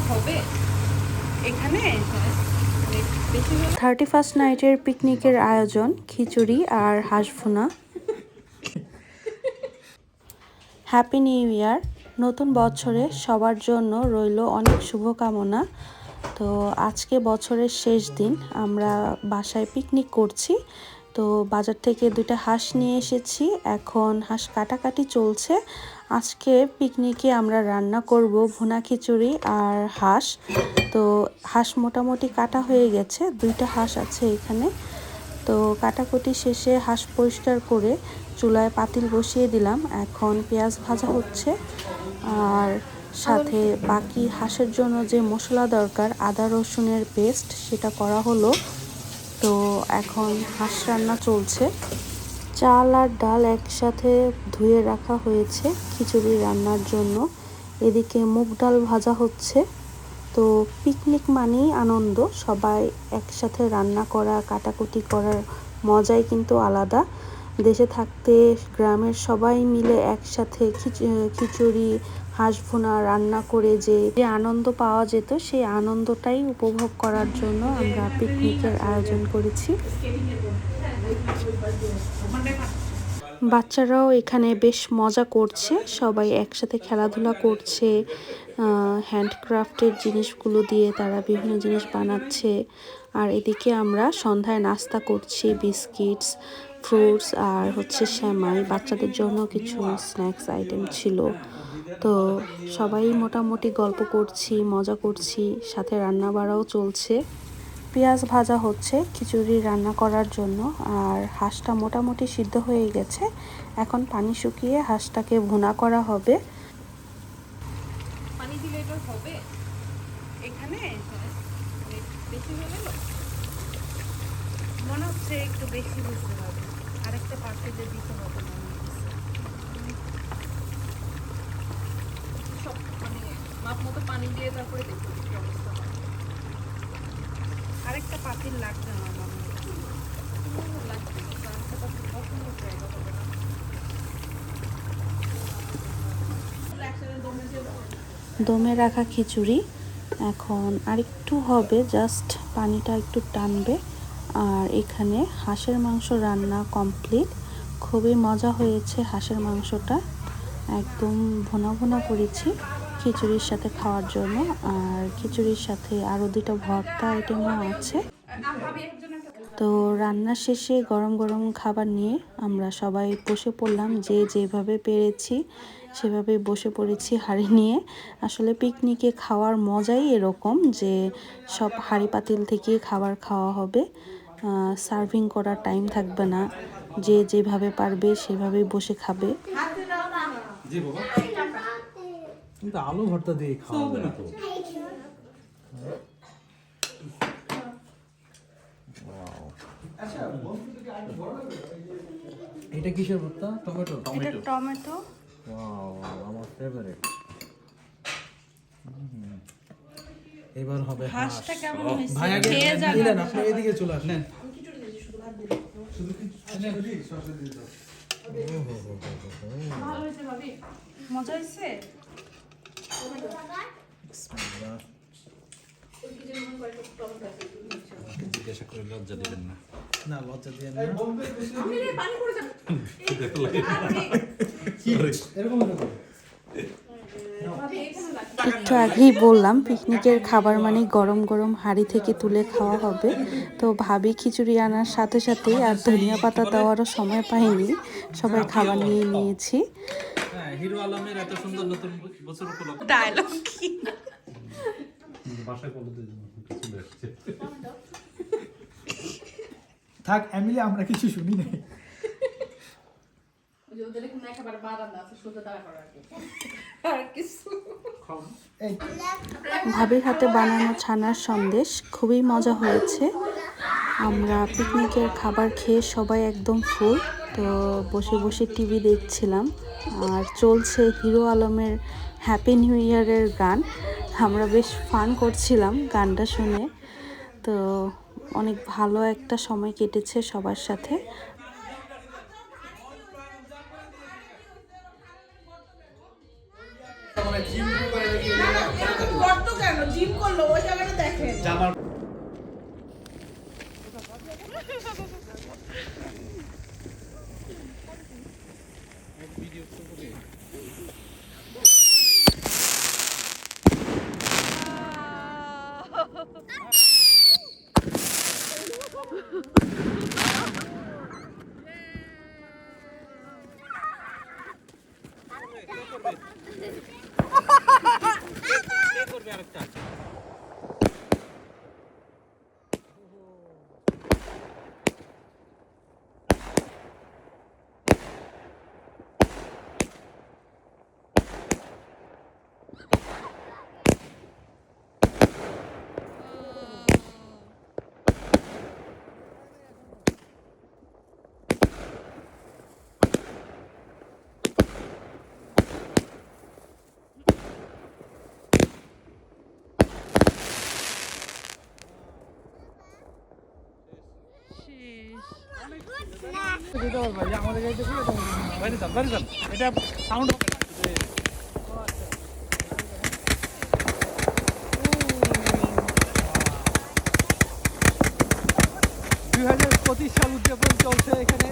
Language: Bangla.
হবে এখানে। 31st নাইটের পিকনিকের আয়োজন খিচুড়ি আর হাঁস ভুনা। হ্যাপি নিউ ইয়ার, নতুন বছরে সবার জন্য রইল অনেক শুভকামনা। তো আজকে বছরের শেষ দিন, আমরা বাসায় পিকনিক করছি। তো বাজার থেকে 2টা হাঁস নিয়ে এসেছি, এখন হাঁস কাটাকাটি চলছে। আজকে পিকনিকে আমরা রান্না করব ভুনা খিচুড়ি আর হাঁস। তো হাঁস মোটামুটি কাটা হয়ে গেছে, 2টা হাঁস আছে এখানে। তো কাটাকুটি শেষে হাঁস পরিষ্কার করে চুলায় পাতিল বসিয়ে দিলাম, এখন পেঁয়াজ ভাজা হচ্ছে। আর সাথে বাকি হাঁসের জন্য যে মশলা দরকার, আদা রসুনের পেস্ট, সেটা করা হলো। তো এখন হাঁস রান্না চলছে। চাল আর ডাল একসাথে ধুয়ে রাখা হয়েছে খিচুড়ি রান্নার জন্য। এদিকে মুগ ডাল ভাজা হচ্ছে। তো পিকনিক মানেই আনন্দ, সবাই একসাথে রান্না করা, কাটাকুটি করার মজাই কিন্তু আলাদা। দেশে থাকতে গ্রামের সবাই মিলে একসাথে খিচুড়ি হাঁস ভুনা রান্না করে যে আনন্দ পাওয়া যেত, সেই আনন্দটাই উপভোগ করার জন্য আমরা পিকনিকের আয়োজন করেছি। বাচ্চারাও এখানে বেশ মজা করছে, সবাই একসাথে খেলাধুলা করছে। হ্যান্ডক্রাফটের জিনিসগুলো দিয়ে তারা বিভিন্ন জিনিস বানাচ্ছে। আর এদিকে আমরা সন্ধ্যায় নাস্তা করছি, বিস্কিটস, ফ্রুটস আর হচ্ছে সেমাই। বাচ্চাদের জন্য কিছু স্ন্যাক্স আইটেম ছিল। তো সবাই মোটামুটি গল্প করছি, মজা করছি, সাথে রান্না বাড়াও চলছে। পেঁয়াজ ভাজা হচ্ছে খিচুড়ি রান্না করার জন্য। আর হাঁসটা মোটামুটি সিদ্ধ হয়ে গেছে, এখন পানি শুকিয়ে হাঁসটাকে ভুনা করা হবে। পানি দিলে এটা হবে এখানে। বেশি হয়ে গেল মনে হচ্ছে, একটু বেশি বুঝতে হবে, আরেকটা পাত্রে যে দিতে হবে মনে হচ্ছে। সব মানে মাপ মতো পানি দিয়ে তারপরে দেখবো কি অবস্থা হয়। আরেকটা পাতিল লাগবে আমার মনে হচ্ছে, লাগবে আরেকটা পাতিল পছন্দ জায়গা হবে না। দমে রাখা খিচুড়ি এখন আরেকটু হবে, জাস্ট পানিটা একটু টানবে। আর এখানে হাঁসের মাংস রান্না কমপ্লিট। খুবই মজা হয়েছে হাঁসের মাংসটা, একদম ভুনা ভুনা করেছি খিচুড়ির সাথে খাওয়ার জন্য। আর খিচুড়ির সাথে আরও 2টা ভর্তা আইটেমও আছে। তো রান্না শেষে গরম গরম খাবার নিয়ে আমরা সবাই বসে পড়লাম, যে যেভাবে পেরেছি সেভাবে বসে পড়েছি হাঁড়ি নিয়ে। আসলে পিকনিকে খাওয়ার মজাই এরকম, যে সব হাঁড়ি পাতিল থেকে খাবার খাওয়া হবে, সার্ভিং করার টাইম থাকবে না, যে যেভাবে পারবে সেভাবেই বসে খাবে। আলু ভর্তা দিয়ে খাওয়া হবে না তো। এটা কিসের ভর্তা? টমেটো। এটা টমেটো। ওয়াও, আমার ফেভারিট। এবার হবে হাঁসটা কেমন হয়েছে? ভাই আগে দিলেন, আপনি এদিকে চলে আসেন। মজা হয়েছে। জিজ্ঞাসা করে লজ্জা দিবেন না। না, লজ্জা দিয়ে না। এরকম একটু আগেই বললাম পিকনিকের খাবার মানে গরম গরম হাঁড়ি থেকে তুলে খাওয়া হবে। তো ভাবি খিচুড়ি আনার সাথে সাথেই আর ধনিয়া পাতা দেওয়ারও সময় পাইনি, সবাই খাবার নিয়ে নিয়েছি। হিরো আলমের এত সুন্দর নতুন বছর উপলক্ষে ডায়লগ কি বাসায় বলে দিন চলে আসছে। থাক এমিলি, আমরা কিছু শুনি নাই। ভাবির হাতে বানানো ছানার সন্দেশ খুবই মজা হয়েছে। আমরা পিকনিকের খাবার খেয়ে সবাই একদম ফুল। তো বসে বসে টিভি দেখছিলাম, আর চলছে হিরো আলমের হ্যাপি নিউ ইয়ারের গান। আমরা বেশ ফান করছিলাম গানটা শুনে। তো অনেক ভালো একটা সময় কেটেছে সবার সাথে। গর্ত কেন জিম করলো ওই জায়গাটা দেখেন জামার করবে আরেকটা বাইরে যান এটা সাউন্ড হবে না 2025 সাল উদযাপন চলছে এখানে